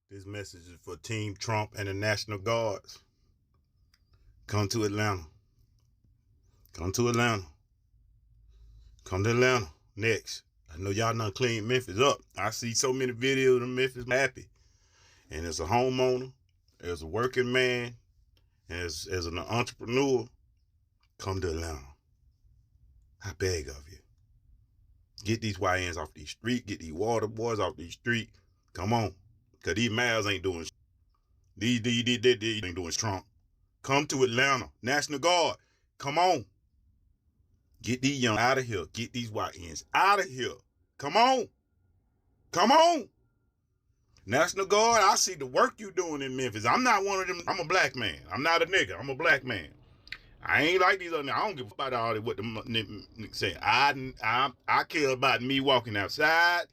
This message is for Team Trump and the National Guards. Come to Atlanta. Come to Atlanta. Come to Atlanta next. I know y'all done cleaned Memphis up. I see so many videos of Memphis happy. And as a homeowner, as a working man, as an entrepreneur, come to Atlanta. I beg of you. Get these YNs off these streets. Get these water boys off these streets. Come on. Because these males ain't doing shit. These ain't doing Trump. Come to Atlanta. National Guard. Come on. Get these young out of here. Get these YNs out of here. Come on. Come on. National Guard, I see the work you doing in Memphis. I'm not one of them. I'm a black man. I'm not a nigga. I'm a black man. I ain't like these other. I don't give a fuck about all that what the niggas say. I care about me walking outside.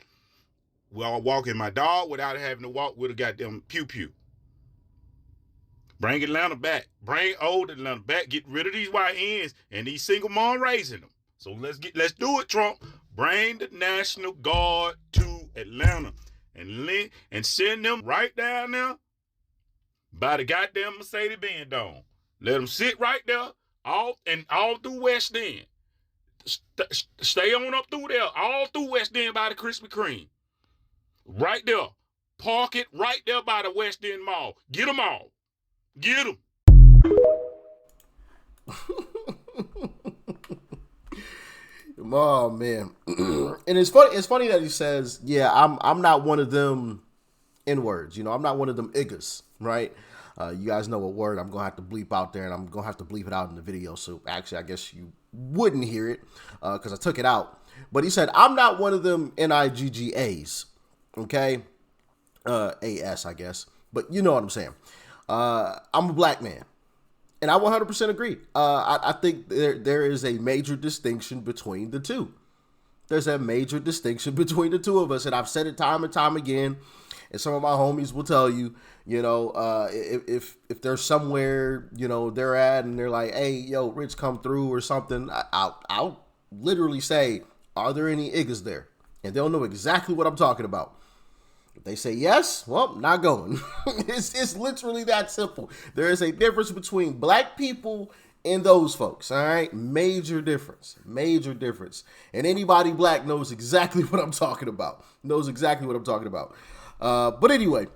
Well, walking my dog without having to walk with a goddamn pew-pew. Bring Atlanta back. Bring old Atlanta back. Get rid of these YNs and these single mom raising them. So let's do it, Trump. Bring the National Guard to Atlanta and send them right down there by the goddamn Mercedes-Benz Dome. Let them sit right there, all through West End. Stay on up through there, all through West End by the Krispy Kreme. Right there. Park it right there by the West End Mall. Get them all. Get them. Oh man. And it's funny that he says, yeah, I'm not one of them N-words, I'm not one of them iggas, right? You guys know what word I'm gonna have to bleep out there, and I'm gonna have to bleep it out in the video. So actually I guess you wouldn't hear it because I took it out. But he said, I'm not one of them NIGGAs. Okay? AS, I guess. But you know what I'm saying. I'm a black man. And I 100% agree. I think there is a major distinction between the two. There's a major distinction between the two of us. And I've said it time and time again. And some of my homies will tell you, if there's somewhere, they're at and they're like, hey, yo, Rich, come through or something. I'll literally say, are there any iggas there? And they'll know exactly what I'm talking about. If they say yes, well, not going. It's literally that simple. There is a difference between black people and those folks, all right? Major difference. And anybody black knows exactly what I'm talking about. But anyway,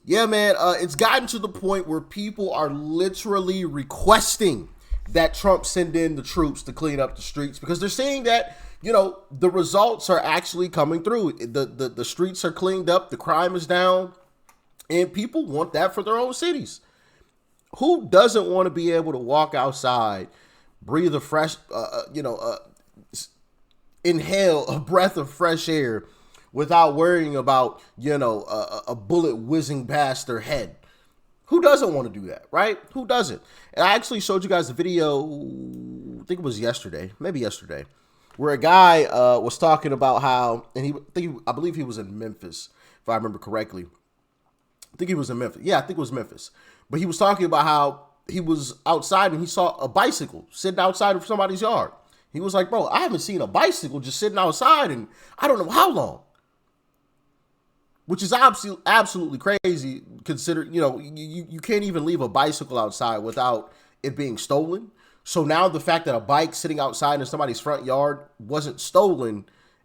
yeah, man, it's gotten to the point where people are literally requesting that Trump send in the troops to clean up the streets because they're seeing that the results are actually coming through. The streets are cleaned up, the crime is down, and people want that for their own cities. Who doesn't want to be able to walk outside, breathe a fresh, inhale a breath of fresh air without worrying about, a bullet whizzing past their head? Who doesn't want to do that, right? Who doesn't? And I actually showed you guys a video, I think it was maybe yesterday, where a guy was talking about how, and I believe he was in Memphis, if I remember correctly. I think he was in Memphis. Yeah, I think it was Memphis. But he was talking about how he was outside and he saw a bicycle sitting outside of somebody's yard. He was like, bro, I haven't seen a bicycle just sitting outside and I don't know how long. Which is absolutely crazy, considering, you can't even leave a bicycle outside without it being stolen. So now the fact that a bike sitting outside in somebody's front yard wasn't stolen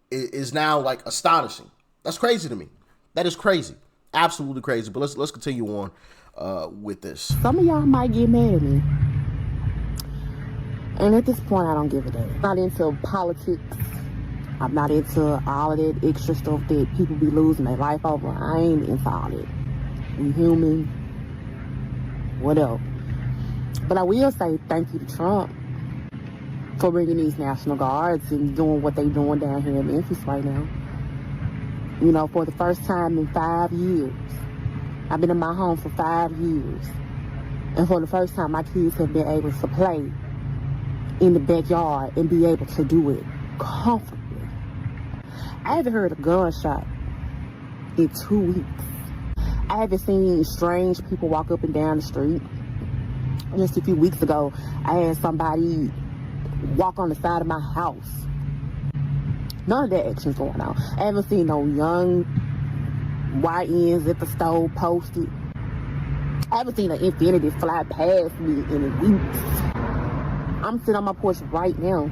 is now like astonishing. That's crazy to me. That is crazy. Absolutely crazy. But let's continue on with this. Some of y'all might get mad at me. And at this point, I don't give a damn. I'm not into politics. I'm not into all of that extra stuff that people be losing their life over. I ain't into all that. We human. Whatever. But I will say thank you to Trump for bringing these National Guards and doing what they're doing down here in Memphis right now. For the first time in 5 years. I've been in my home for 5 years. And for the first time, my kids have been able to play in the backyard and be able to do it comfortably. I haven't heard a gunshot in 2 weeks. I haven't seen strange people walk up and down the street. Just a few weeks ago, I had somebody walk on the side of my house. None of that action's going on. I haven't seen no young YNs at the stove posted. I haven't seen an infinity fly past me in weeks. I'm sitting on my porch right now,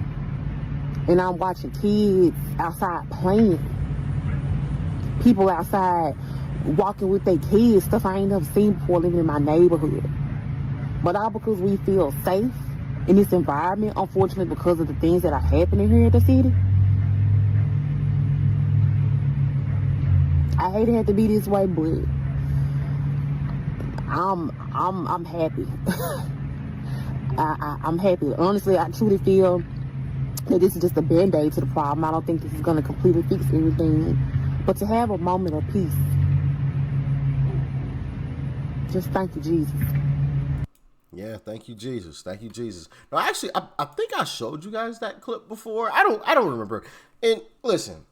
and I'm watching kids outside playing. People outside walking with their kids, stuff I ain't never seen before living in my neighborhood. But all because we feel safe in this environment, unfortunately, because of the things that are happening here in the city. I hate it had to be this way, but I'm happy. I'm happy. Honestly, I truly feel that this is just a band-aid to the problem. I don't think this is going to completely fix everything. But to have a moment of peace, just thank you, Jesus. Yeah, thank you, Jesus. Thank you, Jesus. No, actually, I think I showed you guys that clip before. I don't remember. And listen,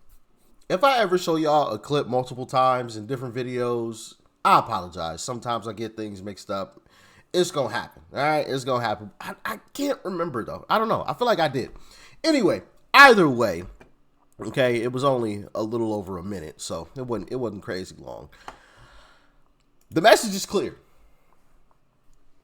if I ever show y'all a clip multiple times in different videos, I apologize. Sometimes I get things mixed up. It's gonna happen. All right, it's gonna happen. I can't remember though. I don't know. I feel like I did. Anyway, either way, okay, it was only a little over a minute, so it wasn't crazy long. The message is clear.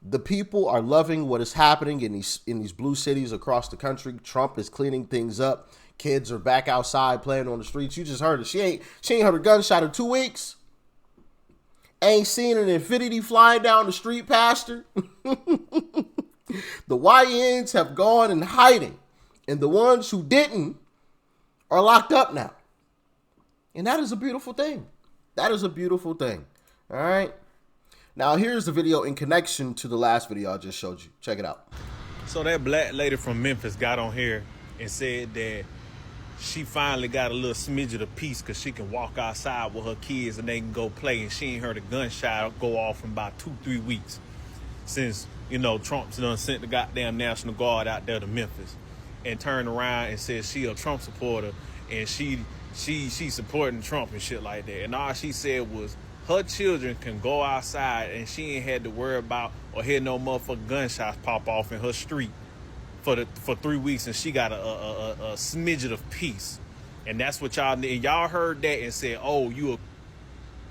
The people are loving what is happening in these blue cities across the country. Trump is cleaning things up. Kids are back outside playing on the streets. You just heard it. She ain't heard a gunshot in 2 weeks. Ain't seen an infinity flying down the street past her. The YNs have gone in hiding, and the ones who didn't are locked up now. And that is a beautiful thing. That is a beautiful thing. All right. Now, here's the video in connection to the last video I just showed you. Check it out. So that black lady from Memphis got on here and said that she finally got a little smidget of peace because she can walk outside with her kids and they can go play, and she ain't heard a gunshot go off in about 2-3 weeks since, you know, Trump's done sent the goddamn National Guard out there to Memphis, and turned around and said she a Trump supporter and she supporting Trump and shit like that. And all she said was her children can go outside and she ain't had to worry about or hear no motherfucking gunshots pop off in her street for 3 weeks, and she got a smidget of peace. And that's what y'all need. Y'all heard that and said, oh,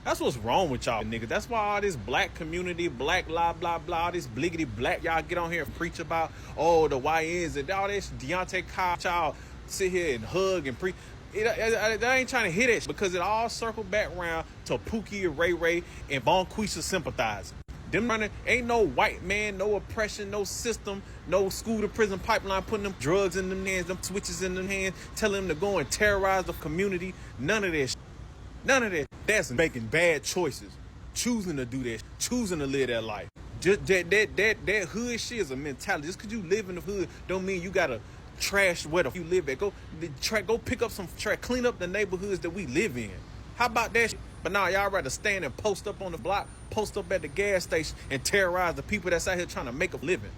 that's what's wrong with y'all niggas. That's why all this black community, black blah blah blah, all this bliggity black y'all get on here and preach about, oh, the YNs and all this Deontay Cobb, y'all sit here and hug and preach. I ain't trying to hit it because it all circled back around to Pookie and Ray Ray and Bonquisha sympathizing. Them running, ain't no white man, no oppression, no system, no school to prison pipeline putting them drugs in them hands, them switches in them hands, telling them to go and terrorize the community. None of that. None of that. That's making bad choices, choosing to do that, choosing to live that life. Just that hood shit is a mentality. Just because you live in the hood don't mean you gotta trash where the you live at. Go pick up some trash, clean up the neighborhoods that we live in. How about that shit? But now y'all rather stand and post up on the block, post up at the gas station, and terrorize the people that's out here trying to make a living,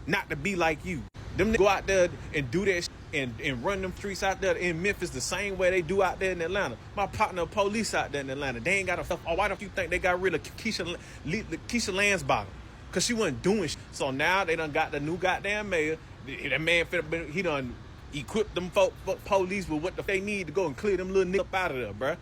not to be like you. Them go out there and do that shit and run them streets out there in Memphis the same way they do out there in Atlanta. My partner police out there in Atlanta, they ain't got a. Oh, why don't you think they got rid of Keisha Lansbottom? Because she wasn't doing shit. So now they done got the new goddamn mayor. That man, he done equipped them police with what they need to go and clear them little niggas up out of there, bruh.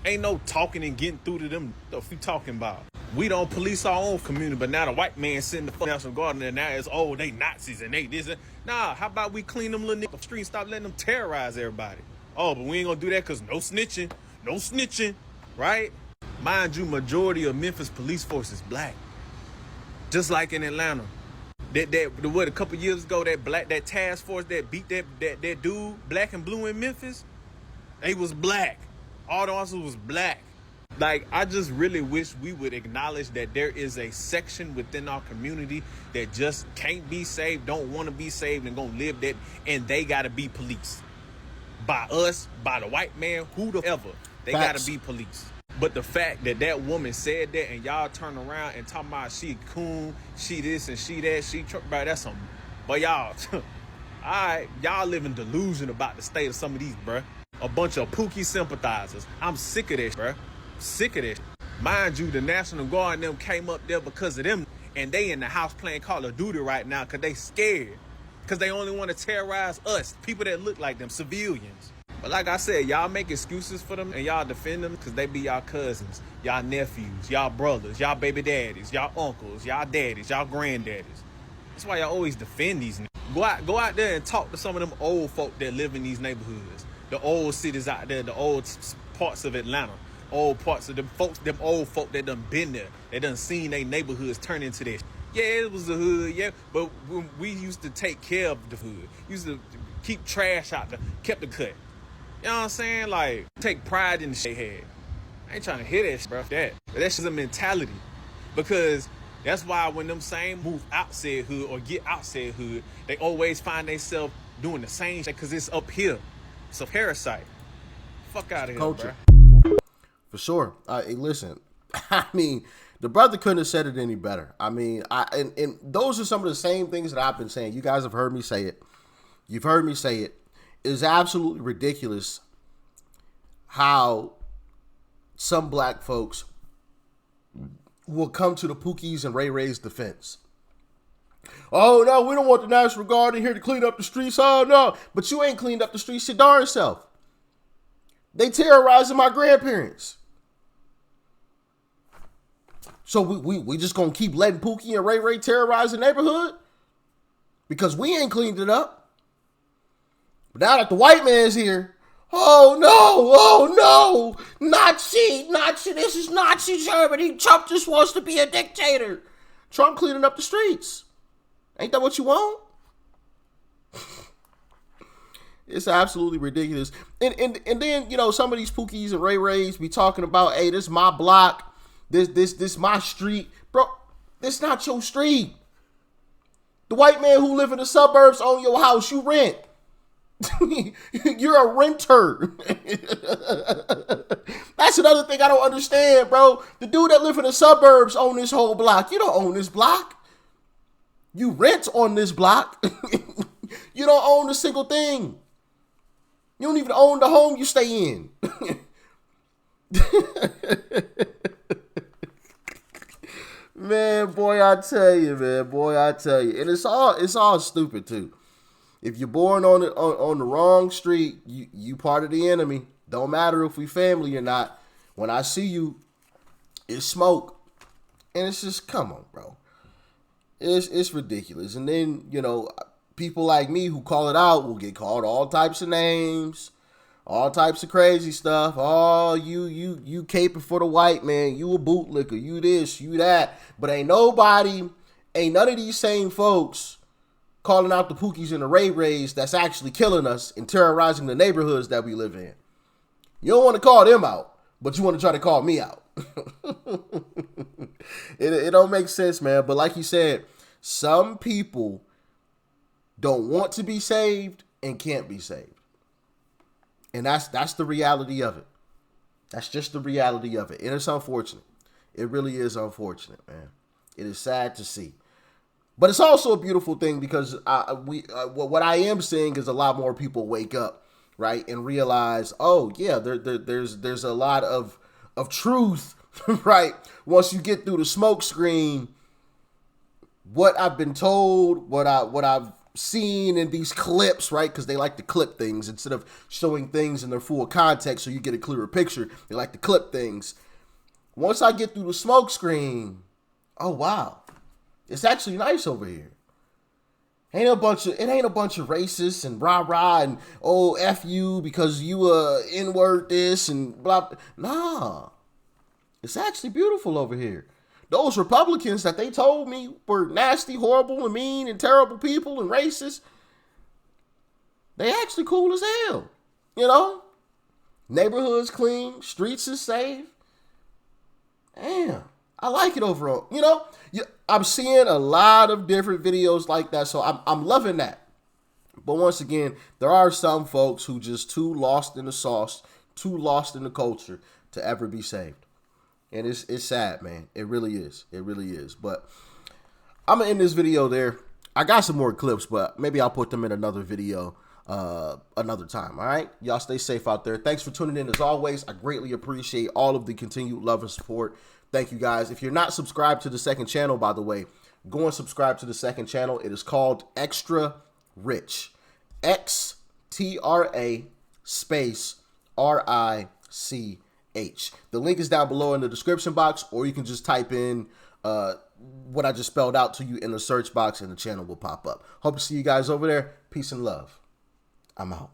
Ain't no talking and getting through to them stuff you talking about. We don't police our own community, but now the white man sitting the National Guard and now it's, oh, they Nazis and they this and nah, how about we clean them little niggas off the street and stop letting them terrorize everybody? Oh, but we ain't gonna do that because no snitching, right? Mind you, majority of Memphis police force is black. Just like in Atlanta. What, a couple years ago, that task force that beat that dude, black and blue in Memphis, they was black. All the officers was black. Like, I just really wish we would acknowledge that there is a section within our community that just can't be saved, don't want to be saved, and gonna live that, and they gotta be policed. By us, by the white man, who the ever. They gotta be policed. But the fact that that woman said that and y'all turn around and talking about she coon, she this and she that, she Trump, bro, that's some. But y'all, all right, y'all live in delusion about the state of some of these, bruh. A bunch of Pookie sympathizers. I'm sick of this, bruh. Sick of this. Mind you, the National Guard and them came up there because of them, and they in the house playing Call of Duty right now because they scared. Because they only want to terrorize us, people that look like them, civilians. But like I said, y'all make excuses for them and y'all defend them because they be y'all cousins, y'all nephews, y'all brothers, y'all baby daddies, y'all uncles, y'all daddies, y'all granddaddies. That's why y'all always defend these. Go out there and talk to some of them old folk that live in these neighborhoods. The old cities out there, the old parts of Atlanta. Old parts of them folks, them old folk that done been there. They done seen their neighborhoods turn into this. Yeah, it was the hood, yeah. But when we used to take care of the hood. Used to keep trash out there, kept the cut. You know what I'm saying? Like, take pride in the shit they had. I ain't trying to hear that shit, bro. But that's just a mentality. Because that's why when them same move out said hood or get out said hood, they always find themselves doing the same shit because it's up here. It's a parasite. Fuck out of here, Culture. bro. For sure. Hey, listen, I mean, the brother couldn't have said it any better. I mean, and those are some of the same things that I've been saying. You guys have heard me say it. You've heard me say it. It is absolutely ridiculous how some black folks will come to the Pookie's and Ray Ray's defense. Oh, no, we don't want the National Guard in here to clean up the streets. Oh, no. But you ain't cleaned up the streets your darn self. They terrorizing my grandparents. So we just going to keep letting Pookie and Ray Ray terrorize the neighborhood? Because we ain't cleaned it up. But now that the white man's here, oh no, Nazi, this is Nazi Germany. Trump just wants to be a dictator. Trump cleaning up the streets. Ain't that what you want? It's absolutely ridiculous. And then, you know, some of these Pookies and Ray Rays be talking about, hey, this my block, this my street. Bro, this not your street. The white man who live in the suburbs own your house, you rent. You're a renter. That's another thing I don't understand, bro. The dude that live in the suburbs own this whole block. You don't own this block. You rent on this block. You don't own a single thing. You don't even own the home you stay in. Man, boy, I tell you, And it's all stupid too. If you're born on the wrong street, you part of the enemy. Don't matter if we family or not. When I see you, it's smoke. And it's just, come on, bro. It's ridiculous. And then, you know, people like me who call it out will get called all types of names, all types of crazy stuff. Oh, you caping for the white man. You a bootlicker. You this, you that. But ain't none of these same folks calling out the Pookies and the Ray Rays that's actually killing us and terrorizing the neighborhoods that we live in. You don't want to call them out, but you want to try to call me out. It don't make sense, man. But like you said, some people don't want to be saved and can't be saved. And that's the reality of it. That's just the reality of it. And it's unfortunate. It really is unfortunate, man. It is sad to see. But it's also a beautiful thing because what I am seeing is a lot more people wake up, right, and realize, oh yeah, there's a lot of truth, right. Once you get through the smoke screen, what I've been told, what I've seen in these clips, right, because they like to clip things instead of showing things in their full context, so you get a clearer picture. They like to clip things. Once I get through the smoke screen, oh wow. It's actually nice over here. It ain't a bunch of racists and rah and oh F you because you N-word this and blah. Nah. It's actually beautiful over here. Those Republicans that they told me were nasty, horrible, and mean and terrible people and racist, they actually cool as hell. You know? Neighborhoods clean, streets is safe. Damn. I like it overall. You know, I'm seeing a lot of different videos like that, so I'm loving that. But once again, there are some folks who just too lost in the sauce, too lost in the culture to ever be saved. And it's sad, man. It really is. It really is. But I'm going to end this video there. I got some more clips, but maybe I'll put them in another video another time. All right. Y'all stay safe out there. Thanks for tuning in. As always, I greatly appreciate all of the continued love and support. Thank you guys. If you're not subscribed to the second channel, by the way, go and subscribe to the second channel. It is called Extra Rich. XTRA space RICH. The link is down below in the description box, or you can just type in what I just spelled out to you in the search box and the channel will pop up. Hope to see you guys over there. Peace and love. I'm out.